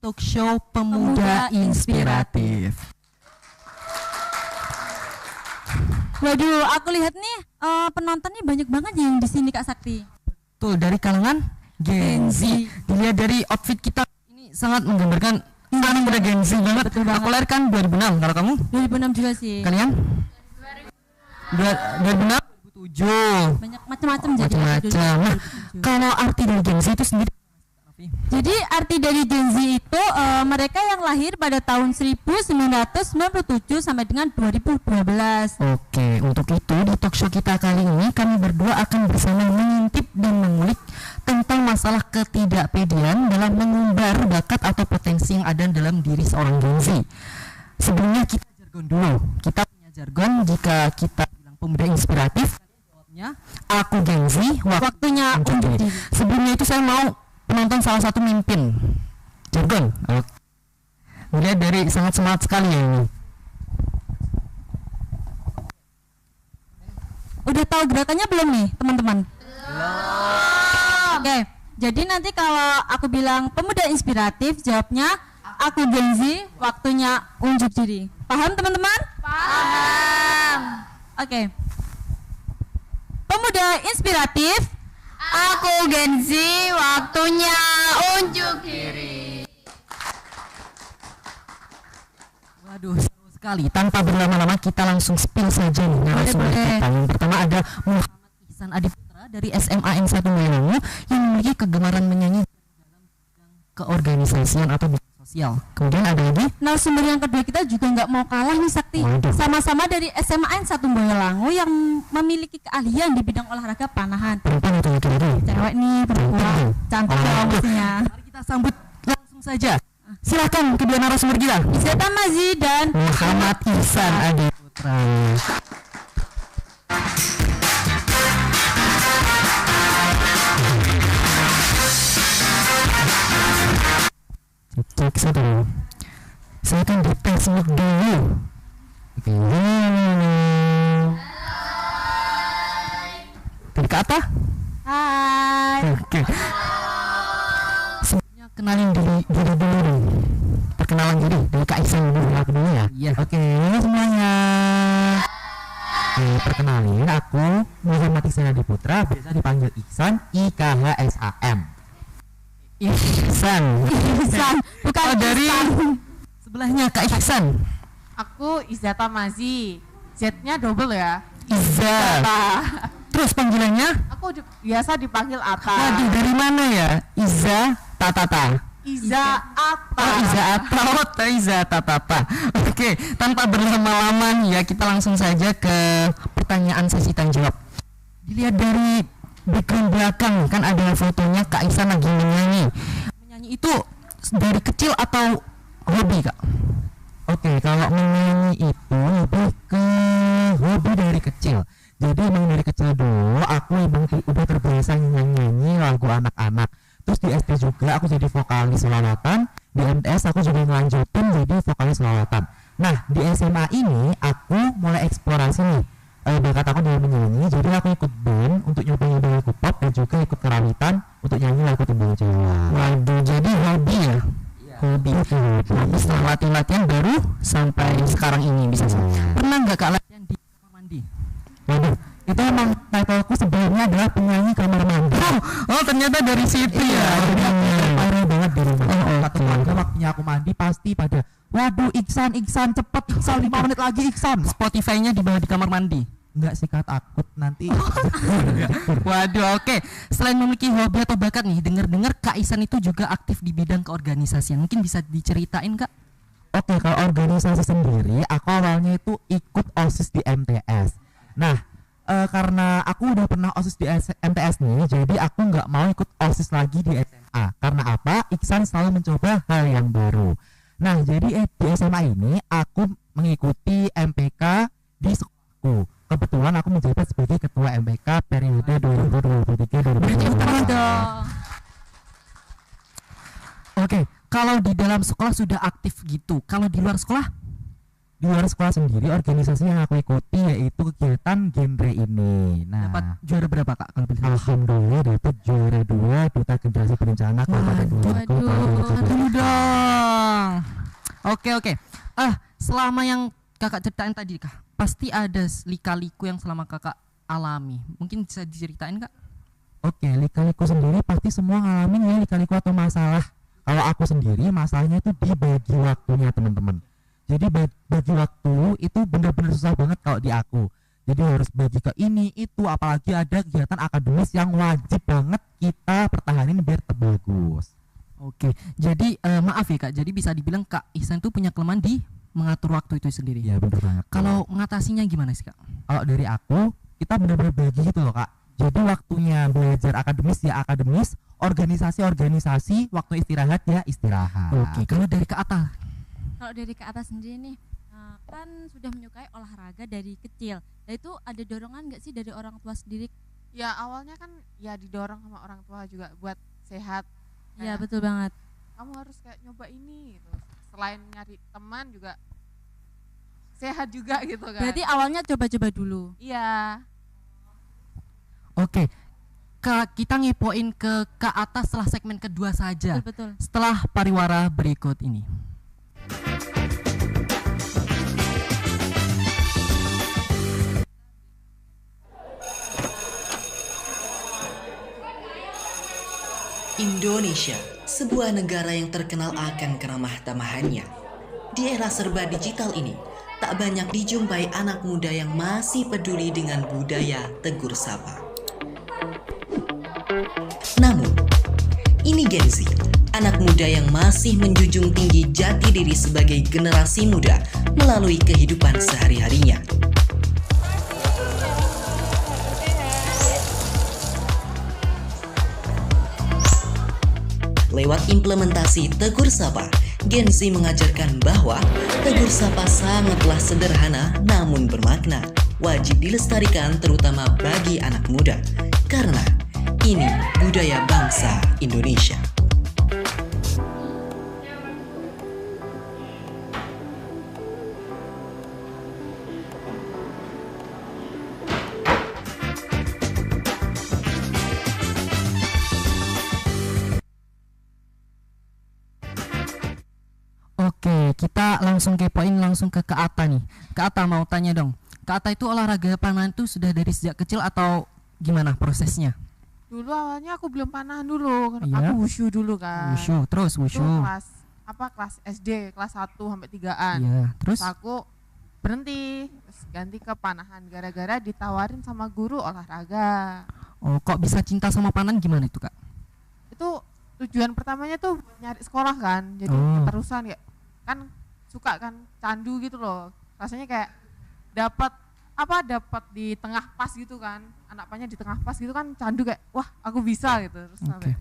talk show Pemuda Inspiratif. Waduh, aku lihat nih penontonnya banyak banget yang di sini Kak Sakti. Tuh dari kalangan Gen Z. Dilihat dari outfit kita ini sangat menggambarkan anak muda Gen Z banget. Betul banget. Aku lahir kan 2006. Kalau kamu? 2006 juga sih. Kalian? 2006? 2007. Banyak macam-macam jadi. Macam-macam. Nah, kalau arti dari Gen Z itu sendiri? Jadi arti dari Gen Z itu mereka yang lahir pada tahun 1997 sampai dengan 2012. Oke, untuk itu di talk show kita kali ini kami berdua akan bersama mengintip dan mengulik tentang masalah ketidakpedean dalam mengumbar bakat atau potensi yang ada dalam diri seorang Gen Z. Sebelumnya kita jargon dulu. Kita punya jargon jika kita bilang pemuda inspiratif, jawabnya aku Gen Z, waktunya unjuk diri. Sebelumnya itu saya mau penonton salah satu mimpin jargon. Melihat dari sangat semangat sekali ya ini. Udah tahu gerakannya belum nih teman-teman? Belum. Oke, jadi nanti kalau aku bilang pemuda inspiratif, jawabnya aku Gen Z, waktunya unjuk diri. Paham teman-teman? Paham. Oke. Pemuda inspiratif, aku Gen Z, waktunya unjuk diri. Waduh, seru sekali. Tanpa berlama-lama kita langsung spill saja nih narasumber kita. Yang pertama ada Muhammad Ihsan Adiputra dari SMA N1 Boyolali yang memiliki kegemaran menyanyi dalam bidang keorganisasian atau bidang sosial. Kemudian ada lagi Narasumber yang kedua kita juga nggak mau kalah nih Sakti. Waduh. Sama-sama dari SMA N1 Boyolangu yang memiliki keahlian di bidang olahraga panahan. perempuan atau laki-laki? Cewek nih, perempuan, cantik dong mestinya. Mari kita sambut langsung saja. Silakan kedua narasumber kita. Izzata Mazi dan Muhammad Ihsan Adiputra. Cek satu. Saya akan dites mic dulu. Oke. Dari apa? Hai. Oke. Sebelumnya kenalin diri dulu nih. Perkenalan diri dari Kak Ihsan dulu aku dulu ya. Iya. Oke, halo semuanya. Oke, perkenalin aku Muhammad Ihsan Adiputra, biasa dipanggil Ihsan, IKHSAM. Ihsan. Ihsan, bukan Oh, dari Ihsan. sebelahnya Kak Ihsan. Aku Izzata Mazi. Z-nya double ya. Iza. Terus panggilannya? Aku biasa dipanggil Ata. Waduh, dari mana ya? Iza Tatata. Iza Ata. Oh, Iza Ata. Oh, Iza Tatata. Oke, tanpa berlama-lama nih ya, kita langsung saja ke pertanyaan sesi tanya jawab. Dilihat dari background belakang kan ada fotonya Kak Ihsan lagi menyanyi. Menyanyi itu dari kecil atau hobi, Kak? Oke, kalau menyanyi itu lebih ke hobi dari kecil. Jadi emang dari kecil dulu aku emang udah terbiasa nyanyi lagu anak-anak. Terus di SD juga aku jadi vokalis selawatan. Di MTS aku juga ngelanjutin jadi vokalis selawatan. Nah di SMA ini aku mulai eksplorasi nih bakat aku dalam menyanyi. Jadi aku ikut band untuk nyoba-nyoba lagu pop dan juga ikut kerawitan untuk nyanyi lagu Tembang Jawa. Waduh, jadi hobi ya? Hobi. Tapi setelah latihan baru sampai sekarang ini bisa. Pernah nggak Kak latihan di kamar mandi? Waduh, itu emang titleku sebelumnya adalah penyanyi kamar mandi. Oh ternyata dari situ ya. Parah banget di rumah. Satu keluarga waktunya aku mandi pasti pada, waduh Iksan cepet Iksan 5 menit lagi Iksan. Spotify-nya dibawa di kamar mandi. Enggak sih Kak, takut nanti. Waduh, oke. Selain memiliki hobi atau bakat nih, dengar-dengar Kak Ihsan itu juga aktif di bidang keorganisasian. Mungkin bisa diceritain Kak? Oke, kalau organisasi sendiri, aku awalnya itu ikut OSIS di MTS. Nah, karena aku udah pernah OSIS di MTS nih, jadi aku nggak mau ikut OSIS lagi di SMA. Karena apa? Iksan selalu mencoba hal yang baru. Nah, jadi di SMA ini aku mengikuti MPK di sekolahku. Kebetulan aku menjabat sebagai ketua MPK periode 2023-2024. Oke, kalau di dalam sekolah sudah aktif gitu, kalau di luar sekolah? di luar sekolah sendiri organisasi yang aku ikuti yaitu kegiatan genre ini. Nah, Dapat juara berapa Kak kalau boleh tahu? alhamdulillah dapat juara 2 Duta Generasi Berencana Kabupaten Tulungagung tahun Dulu 2022. dong. Oke. Selama yang Kakak ceritain tadi Kak, pasti ada lika-liku yang selama Kakak alami. Mungkin bisa diceritain Kak? Oke, lika-liku sendiri pasti semua ngalamin ya lika-liku atau masalah. Kalau aku sendiri masalahnya itu di bagi waktunya teman-teman. Jadi bagi waktu itu benar-benar susah banget kalau di aku. Jadi harus bagi ke ini itu, apalagi ada kegiatan akademis yang wajib banget kita pertahanin biar terbagus. Oke. Jadi maaf ya Kak, jadi bisa dibilang Kak Ihsan tuh punya kelemahan di mengatur waktu itu sendiri. Iya benar banget. Kalau mengatasinya gimana sih Kak? Kalau dari aku, kita benar-benar bagi gitu loh Kak. Jadi waktunya belajar akademis ya akademis, organisasi, waktu istirahat ya istirahat. Oke. Kalau dari Kak Ata? Kalau dari ke atas sendiri nih, kan sudah menyukai olahraga dari kecil. Dan itu ada dorongan nggak sih dari orang tua sendiri? Ya awalnya kan ya didorong sama orang tua juga buat sehat. Iya Kayak, betul banget. kamu harus kayak nyoba ini gitu. Selain nyari teman juga sehat juga gitu kan. Berarti awalnya coba-coba dulu. iya. Oke. Kak, kita ngepoin ke Kak Ata setelah segmen kedua saja. Betul. Setelah pariwara berikut ini. Indonesia, sebuah negara yang terkenal akan keramah tamahannya. Di era serba digital ini, tak banyak dijumpai anak muda yang masih peduli dengan budaya tegur sapa. Namun, ini Gen Z, anak muda yang masih menjunjung tinggi jati diri sebagai generasi muda melalui kehidupan sehari-harinya. Lewat implementasi Tegur Sapa, Gen Z mengajarkan bahwa Tegur Sapa sangatlah sederhana namun bermakna, wajib dilestarikan terutama bagi anak muda, karena ini budaya bangsa Indonesia. Oke, kita langsung kepoin langsung ke Kak Ata nih. Kak Ata mau tanya dong. Kak Ata itu olahraga panahan itu sudah dari sejak kecil atau gimana prosesnya? Dulu awalnya aku belum panahan dulu. Iya. Aku wushu dulu kan. Wushu, terus Itu wushu. kelas SD, kelas 1 sampai 3-an. Iya, terus Terus aku berhenti, terus ganti ke panahan gara-gara ditawarin sama guru olahraga. kok bisa cinta sama panahan gimana itu Kak? Itu tujuan pertamanya tuh nyari sekolah kan, jadi Oh. keterusan ya kan, suka kan, candu gitu loh, rasanya kayak dapat di tengah pas gitu kan, anak pannya di tengah pas gitu kan, candu kayak wah aku bisa gitu terus Oke. sampai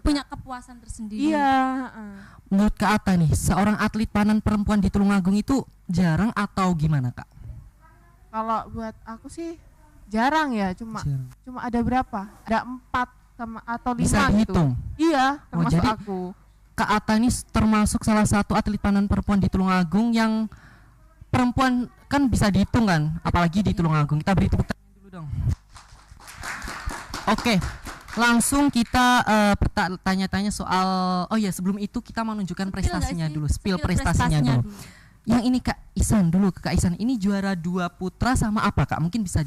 Punya kepuasan tersendiri. iya. Menurut Kak Ata nih, seorang atlet panahan perempuan di Tulungagung itu jarang atau gimana Kak? Kalau buat aku sih jarang ya, cuma ada berapa, ada 4 sama atau 5 Bisa gitu. dihitung. Iya, Oh, termasuk jadi aku. Kak Ata ini termasuk salah satu atlet panahan perempuan di Tulungagung yang perempuan kan bisa dihitung kan, apalagi di Tulungagung. Kita beri tepuk tangan dulu dong. Oke, langsung kita tanya-tanya soal, oh ya sebelum itu kita mau menunjukkan prestasinya dulu, spill prestasinya dulu. Yang ini Kak Ihsan dulu, Kak Ihsan ini juara 2 putra sama apa Kak? Mungkin bisa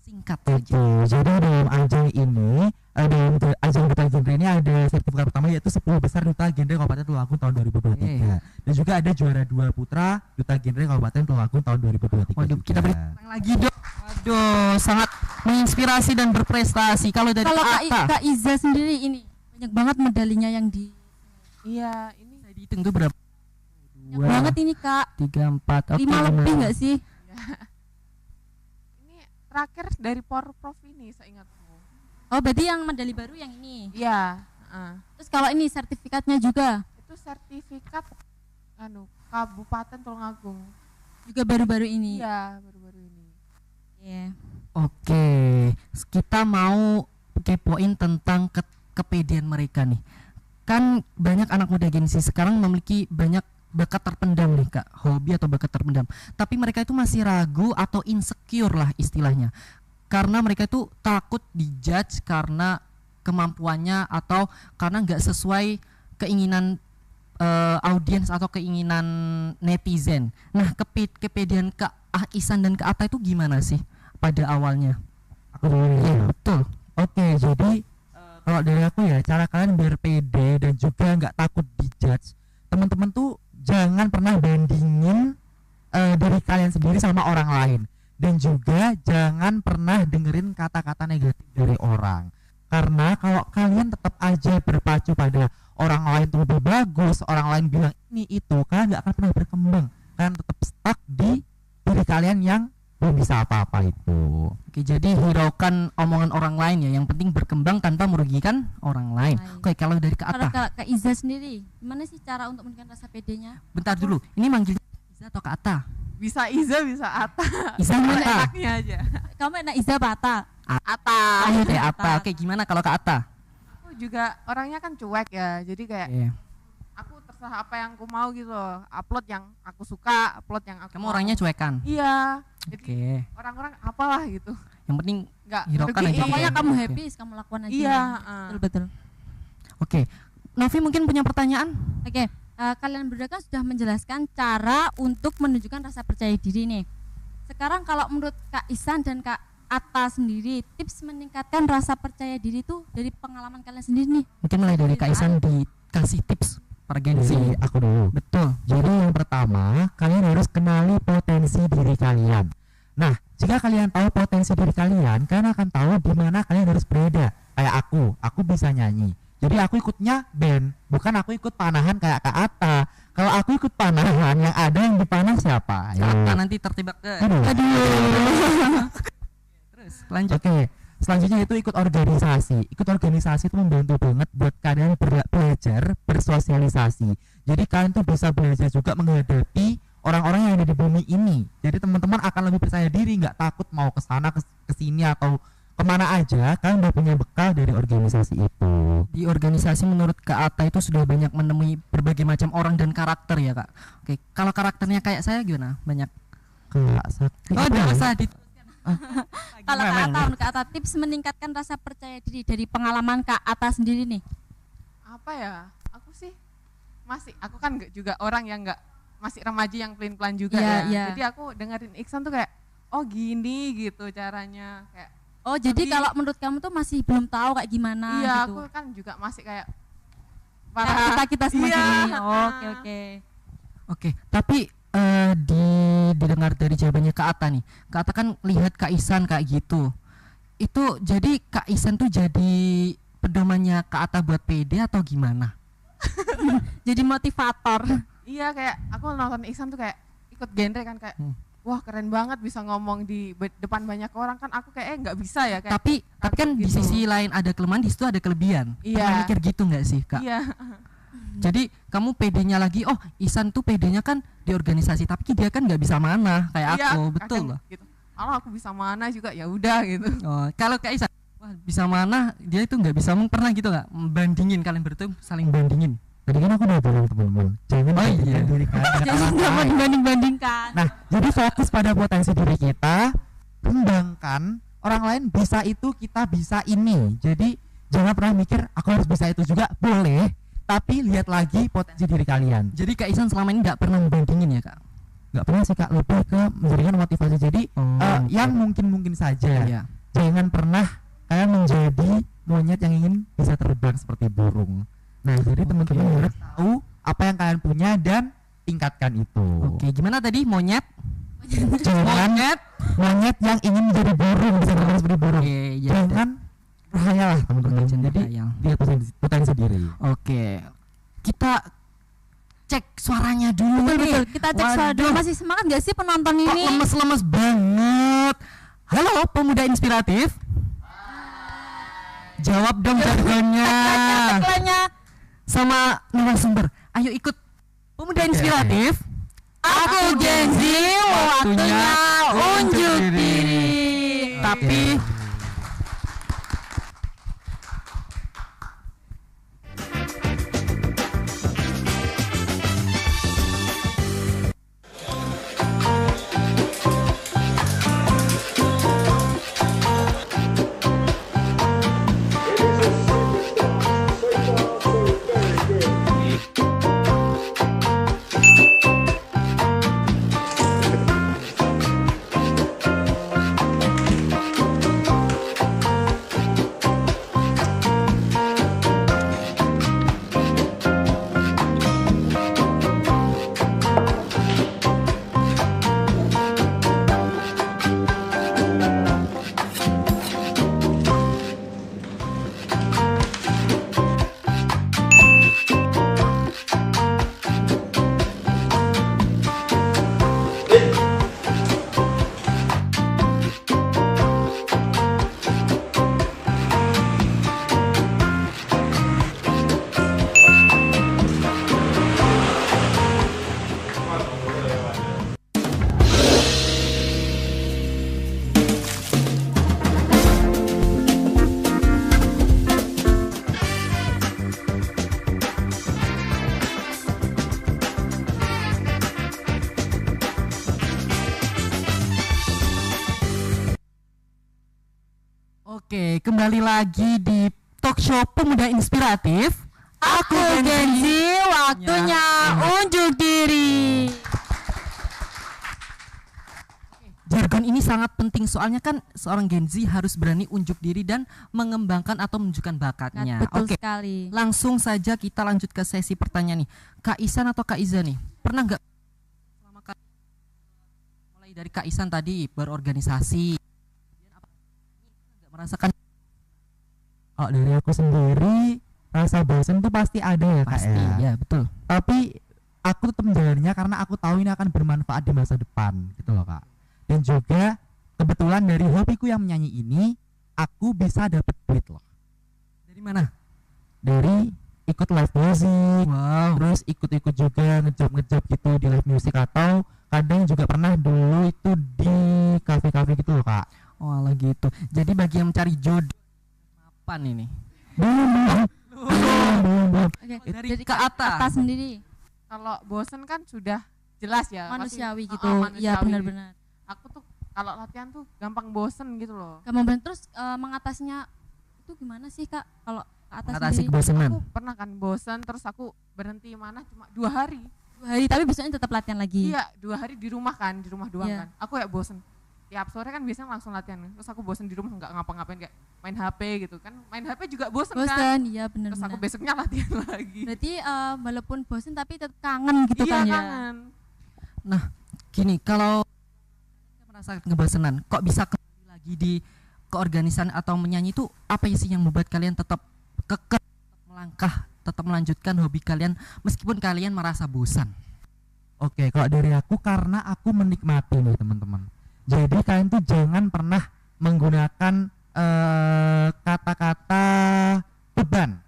singkat Oke, saja. jadi dalam ajang ini, dalam ajang Duta Genre ini ada sertifikat pertama yaitu 10 besar Duta Genre Kabupaten Tulungagung tahun 2023. Dan juga ada juara 2 putra Duta Genre Kabupaten Tulungagung tahun 2023. Waduh, kita beri juga. tepuk lagi dong. Waduh, sangat menginspirasi dan berprestasi. Kalau dari Kalau Kak Ata, Kak Iza sendiri ini banyak banget medalinya yang di Iya, ini bisa dihitung tuh berapa? banyak banget ini Kak. 3, 4, oke. 5 lebih nggak sih? ini terakhir dari Porprov ini seingatku. Oh berarti yang medali baru yang ini. Iya, Terus kalau ini sertifikatnya juga itu sertifikat Kabupaten Tulungagung. juga baru-baru ini. Iya, baru-baru ini. Iya. Oke, kita mau kepoin tentang kepedean mereka nih. Kan banyak anak muda Gen Z sekarang memiliki banyak bakat terpendam nih. Kak, hobi atau bakat terpendam. Tapi mereka itu masih ragu atau insecure lah istilahnya. Karena mereka itu takut dijudge karena kemampuannya atau karena nggak sesuai keinginan audiens atau keinginan netizen. Nah, kepedean Kak Ihsan dan Kak Atta itu gimana sih pada awalnya? Aku dulu Iya, ya. betul. Oke, jadi kalau dari aku ya, cara kalian biar pede dan juga nggak takut dijudge, teman-teman tuh jangan pernah bandingin dari kalian sendiri sama orang lain, dan juga jangan pernah dengerin kata-kata negatif dari orang. Karena kalau kalian tetap aja berpacu pada orang lain tuh lebih bagus, orang lain bilang ini itu, kalian nggak akan pernah berkembang. Kalian tetap stuck di diri kalian yang belum bisa apa-apa itu. Oke, jadi hiraukan omongan orang lain ya. Yang penting berkembang tanpa merugikan orang lain. Oke, kalau dari Kak Kalau Atta, Kak Iza sendiri, gimana sih cara untuk menunjukkan rasa pedenya? bentar dulu. Ini manggil Iza atau Kak Atta? Bisa Iza, bisa Atta. Iza mana? Enaknya aja. Kamu enak Iza apa Atta? Atta. Ayo deh Atta. Oke, gimana kalau Kak Atta? Aku juga orangnya kan cuek ya. Jadi kayak Oke. aku terserah apa yang aku mau gitu loh. Upload yang aku suka, upload yang aku Kamu mau. orangnya cuekan. Iya. Jadi Oke. orang-orang apalah gitu. Yang penting Enggak Hiraukan ngerugiin. aja. Pokoknya Oke. kamu happy, kamu lakukan aja. Iya, Betul-betul. oke. Novi mungkin punya pertanyaan? Oke, kalian berdua kan sudah menjelaskan cara untuk menunjukkan rasa percaya diri nih. Sekarang kalau menurut Kak Ihsan dan Kak Atta sendiri, tips meningkatkan rasa percaya diri itu dari pengalaman kalian sendiri nih. Mungkin mulai dari Kak Ihsan dikasih tips para Gen Z. Jadi aku dulu. Betul. Jadi yang pertama, kalian harus kenali potensi diri kalian. Nah, jika kalian tahu potensi diri kalian akan tahu di mana kalian harus berada. Kayak aku bisa nyanyi. Jadi aku ikutnya band, bukan aku ikut panahan kayak Kak Atta. Kalau aku ikut panahan, yang ada yang dipanah siapa? Kak Atta nanti tertibak ke. Terus lanjut. Oke, selanjutnya itu ikut organisasi. Ikut organisasi itu membantu banget buat kalian belajar bersosialisasi. Jadi kalian tuh bisa belajar juga menghadapi orang-orang yang ada di bumi ini. Jadi teman-teman akan lebih percaya diri, nggak takut mau ke sana ke sini atau kemana aja. Kalian udah punya bekal dari organisasi itu. Di organisasi menurut Kak Atta itu sudah banyak menemui berbagai macam orang dan karakter ya Kak. Oke, kalau karakternya kayak saya gimana? Banyak. Kak Sakti. Oh, enggak usah di. Kalau Gimana Kak Atta, nih? menurut Kak Atta, tips meningkatkan rasa percaya diri dari pengalaman Kak Atta sendiri nih. Apa ya? Aku sih aku kan juga orang yang masih remaja yang pelin-pelan juga Iya, ya. iya. Jadi aku dengerin Iksan tuh kayak oh gini gitu caranya kayak Oh, jadi Tapi- kalau menurut kamu tuh masih belum tahu kayak gimana iya gitu. aku kan juga masih kayak Kayak kita semua Iya. gini. Oke, oke. Oke, tapi didengar dari jawabannya Kak Atta nih. Kak Atta kan lihat Kak Ihsan kayak gitu. Itu jadi Kak Ihsan tuh jadi pedomannya Kak Atta buat pede atau gimana? Jadi motivator. iya kayak aku nonton Iksan tuh kayak ikut genre kan kayak wah keren banget bisa ngomong di depan banyak orang kan aku kayak nggak bisa ya kayak Tapi kan di gitu. sisi lain ada kelemahan, di situ ada kelebihan. Iya. Pernah mikir gitu nggak sih Kak? iya Jadi kamu pedenya lagi, oh Ihsan tuh pedenya kan di organisasi, tapi dia kan nggak bisa mana kayak iya, aku, betul kadang loh. gitu. Kalau aku bisa mana juga ya udah gitu. Oh, kalau Kak Ihsan, wah bisa mana, dia itu nggak bisa, pernah gitu nggak? Bandingin kalian berdua saling bandingin. Tadi kan aku udah bilang teman-teman, jangan Oh, bandingkan iya. diri kalian dengan Jadi orang nggak mau lain. dibanding-bandingkan. Nah, jadi fokus pada potensi diri kita, kembangkan orang lain bisa itu, kita bisa ini. Jadi jangan pernah mikir aku harus bisa itu juga, boleh, tapi lihat lagi potensi diri kalian. Jadi Kak Ihsan selama ini nggak pernah membandingin ya Kak? Nggak pernah sih Kak, lebih ke memberikan motivasi. Jadi yang oke. mungkin saja. Iya. Jangan pernah kalian menjadi monyet yang ingin bisa terbang seperti burung. Nah, jadi teman-teman harus tahu apa yang kalian punya dan tingkatkan itu. Oke, gimana tadi monyet? Jangan monyet yang ingin menjadi burung, bisa terbang seperti burung. Oke, ya. Jangan berhayal lah teman-teman. Jangan Jadi berhayal. lihat potensi diri. Oke, kita cek suaranya dulu Betul, nih. betul. Kita cek suara dulu. Waduh, Masih semangat gak sih penonton kok ini? lemes-lemes banget. Halo pemuda inspiratif. Jawab dong jargonnya Iklannya. sama narasumber. Ayo ikut pemuda inspiratif. Aku Gen Z, waktunya unjuk diri. Tapi Oke, kembali lagi di talk show Pemuda Inspiratif. Aku Genzi, waktunya unjuk diri. Jargon ini sangat penting soalnya kan seorang Gen Z harus berani unjuk diri dan mengembangkan atau menunjukkan bakatnya. Betul Oke, sekali. langsung saja kita lanjut ke sesi pertanyaan nih. Kak Isan atau Kak Iza nih, pernah nggak selama mulai dari Kak Isan tadi berorganisasi, nggak merasakan Kalau dari aku sendiri rasa bosan tuh pasti ada ya Kak pasti ya. ya betul. Tapi aku tetap menjalannya karena aku tahu ini akan bermanfaat di masa depan gitu loh Kak. Dan juga kebetulan dari hobiku yang menyanyi ini aku bisa dapat duit loh. Dari mana? Dari ikut live music, Wow. terus ikut-ikut juga ngejob gitu di live music, atau kadang juga pernah dulu itu di kafe-kafe gitu loh Kak. Oh alah gitu. Jadi bagi yang mencari jodoh kapan ini? Belum. Oke, Dari jadi ke atas. sendiri Kalau bosen kan sudah jelas ya. pasti- manusiawi gitu. manusiawi. Iya benar-benar. Aku tuh kalau latihan tuh gampang bosen gitu loh. Gampang banget. Terus mengatasinya itu gimana sih Kak? Kalau ke atas Mengatasi sendiri kebosanan. Aku pernah kan bosen, terus aku berhenti mana cuma 2 hari. 2 hari, tapi besoknya tetap latihan lagi. Iya, 2 hari di rumah doang Iya. kan. Aku kayak bosen. Tiap sore kan biasanya langsung latihan. Terus aku bosen di rumah nggak ngapa-ngapain, kayak main HP gitu kan. Main HP juga bosen kan. Bosan, iya Terus aku benar-benar. besoknya latihan lagi. Berarti walaupun bosan tapi tetap kangen gitu Iya kan ya. kangen. Gini, kalau merasa kebosanan, kok bisa kembali lagi di keorganisan atau menyanyi itu apa sih yang membuat kalian tetap kekeh, tetap melangkah, tetap melanjutkan hobi kalian meskipun kalian merasa bosan? Oke, kalau dari aku karena aku menikmati nih teman-teman. Jadi kalian tuh jangan pernah menggunakan kata-kata beban.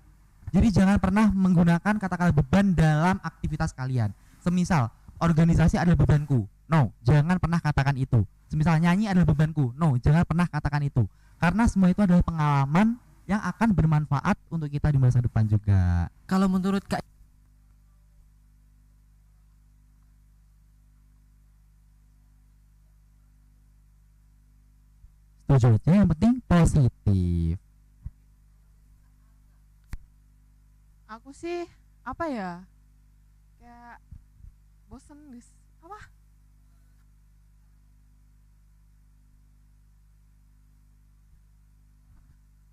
Jadi jangan pernah menggunakan kata-kata beban dalam aktivitas kalian. Semisal organisasi adalah bebanku. No, jangan pernah katakan itu. Semisal nyanyi adalah bebanku. No, jangan pernah katakan itu. Karena semua itu adalah pengalaman yang akan bermanfaat untuk kita di masa depan juga. Kalau menurut Kak Setuju aja, yang penting positif. Aku sih apa ya? Kayak bosen guys. Apa?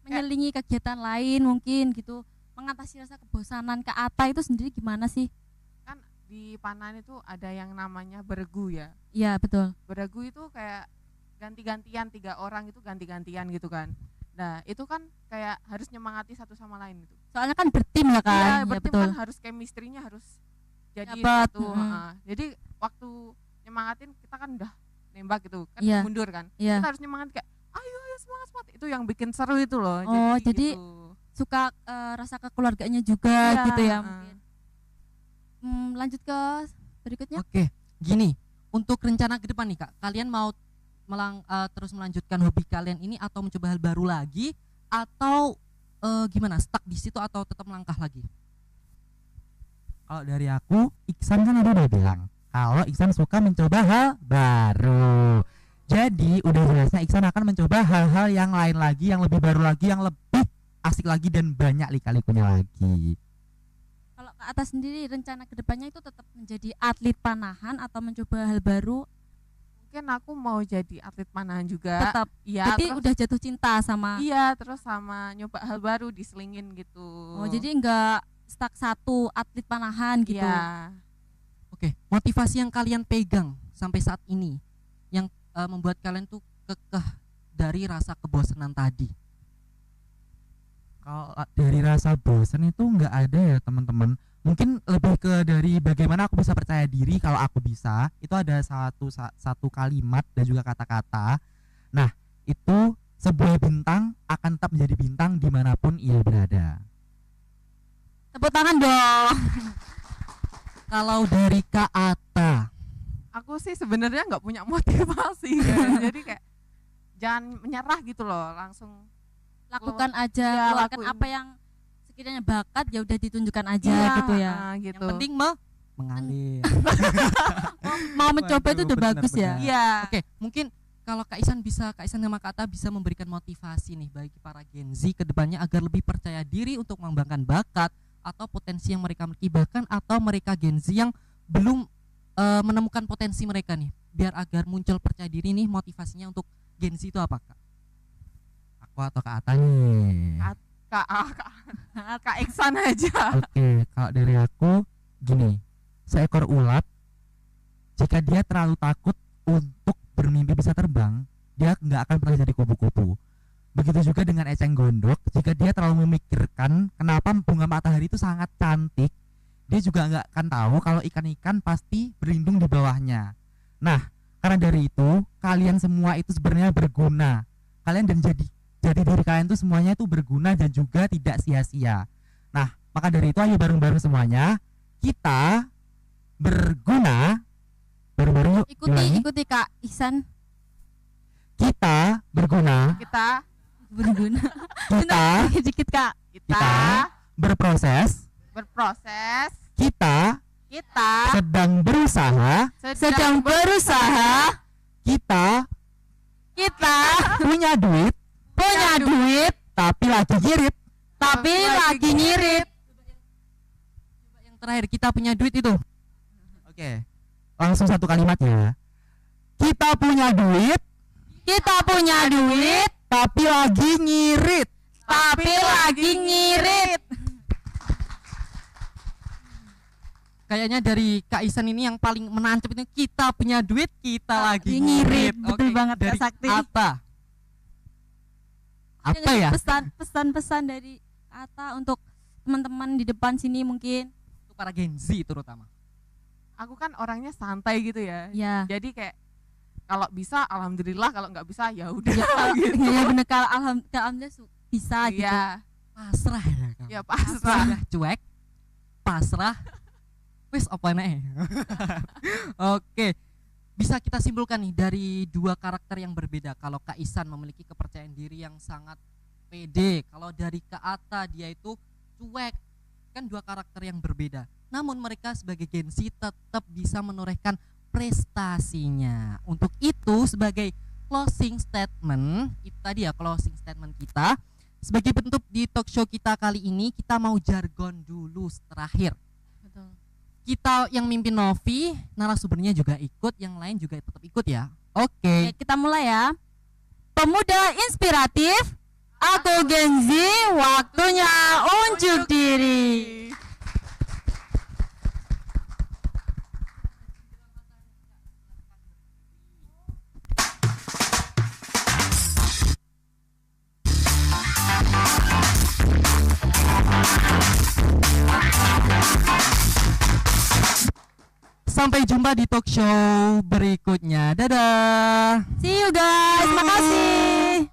Menyelingi kegiatan lain mungkin gitu. Mengatasi rasa kebosanan Kak Ata itu sendiri gimana sih? Kan di Panan itu ada yang namanya beregu ya. Iya, betul. Beregu itu kayak ganti-gantian, 3 orang itu ganti-gantian gitu kan. Nah itu kan kayak harus nyemangati satu sama lain gitu. Soalnya kan bertim ya kan? Iya, Iya, berarti betul. kan harus chemistry-nya harus jadi Dapat, satu. mm. heeh. Jadi waktu nyemangatin kita kan udah nembak gitu kan, Iya. mundur kan. Iya. Kita harus nyemangat kayak ayo semangat semangat. Itu yang bikin seru itu loh. Oh, jadi gitu. Suka rasa kekeluarganya juga Iya, gitu ya heeh. mungkin. Lanjut ke berikutnya. Oke, gini, untuk rencana ke depan nih Kak, kalian mau terus melanjutkan hobi kalian ini atau mencoba hal baru lagi atau gimana, stuck di situ atau tetap melangkah lagi? Kalau dari aku, Iksan kan udah bilang kalau Iksan suka mencoba hal baru. Jadi udah jelasnya Iksan akan mencoba hal-hal yang lain lagi, yang lebih baru lagi, yang lebih asik lagi dan banyak lika-likunya lagi. Kalau ke atas sendiri rencana kedepannya itu tetap menjadi atlet panahan atau mencoba hal baru? Mungkin aku mau jadi atlet panahan juga. Tetap. Iya, Jadi terus udah jatuh cinta sama. iya, terus sama nyoba hal baru diselingin gitu. Oh, jadi enggak stuck satu atlet panahan gitu. Iya. Oke, motivasi yang kalian pegang sampai saat ini yang membuat kalian tuh kekeh dari rasa kebosanan tadi. Kalau dari rasa bosan itu nggak ada ya teman-teman. Mungkin lebih ke dari bagaimana aku bisa percaya diri kalau aku bisa. Itu ada satu kalimat dan juga kata-kata. Nah, itu sebuah bintang akan tetap menjadi bintang dimanapun ia berada. Tepuk tangan dong. Kalau dari Kak Ata, Aku sih sebenarnya nggak punya motivasi kan. Jadi kayak jangan menyerah gitu loh, langsung Lakukan aja, Iya, keluarkan lakuin. apa yang sekiranya bakat ya udah ditunjukkan aja Iya, gitu ya. gitu. yang penting mengalir. Mau mencoba itu Waduh, udah benar, bagus ya. benar. Iya. Oke, mungkin kalau Kak Isan sama Kak Ata bisa memberikan motivasi nih bagi para Gen Z ke depannya agar lebih percaya diri untuk mengembangkan bakat atau potensi yang mereka miliki, bahkan atau mereka Gen Z yang belum menemukan potensi mereka nih, biar agar muncul percaya diri nih, motivasinya untuk Gen Z itu apa, Kak? Aku atau Kak Ata nih? Kak Iksan aja. Oke, kalau dari aku gini, seekor ulat jika dia terlalu takut untuk bermimpi bisa terbang, dia nggak akan pernah jadi kupu-kupu. Begitu juga dengan eceng gondok, jika dia terlalu memikirkan kenapa bunga matahari itu sangat cantik, dia juga nggak akan tahu kalau ikan-ikan pasti berlindung di bawahnya. Nah, karena dari itu kalian semua itu sebenarnya berguna. Kalian dan jadi diri kalian itu semuanya itu berguna dan juga tidak sia-sia. Nah, maka dari itu ayo bareng-bareng semuanya kita berguna. Bareng-bareng yuk. Ikuti Kak Ihsan. Kita berguna. Kita Dikit Kak. kita berproses. kita Sedang berusaha. Kita punya duit. Tapi lagi ngirit. Yang terakhir, kita punya duit itu. Oke. Langsung satu kalimat ya. Kita punya duit. Tapi lagi ngirit. Kayaknya dari Kak Isan ini yang paling menancap itu, kita punya duit, kita lagi ngirit. Betul banget, Kak dari Sakti. Apa ya? Pesan-pesan dari Ata untuk teman-teman di depan sini mungkin. Untuk para Gen Z terutama. aku kan orangnya santai gitu ya. Ya. Jadi kayak kalau bisa alhamdulillah, kalau nggak bisa ya udah gitu. Iya bener, kalau alhamdulillah bisa gitu. Iya. Pasrah ya kamu. Ya pasrah. Sudah cuek, pasrah, wis apa nih? Oke, bisa kita simpulkan nih dari dua karakter yang berbeda. Kalau Kak Isan memiliki kepercayaan diri yang sangat pede, kalau dari Kak Ata dia itu cuek, kan dua karakter yang berbeda. Namun mereka sebagai Gen Z tetap bisa menorehkan prestasinya. Untuk itu sebagai closing statement, itu tadi ya closing statement kita. Sebagai penutup di talk show kita kali ini, kita mau jargon dulu terakhir. Betul. Kita yang mimpin Novi, narasumbernya juga ikut, yang lain juga tetap ikut ya. Oke. Oke, kita mulai ya. Pemuda inspiratif, aku Gen Z, waktunya unjuk diri. Sampai jumpa di talk show berikutnya. Dadah. See you guys, makasih.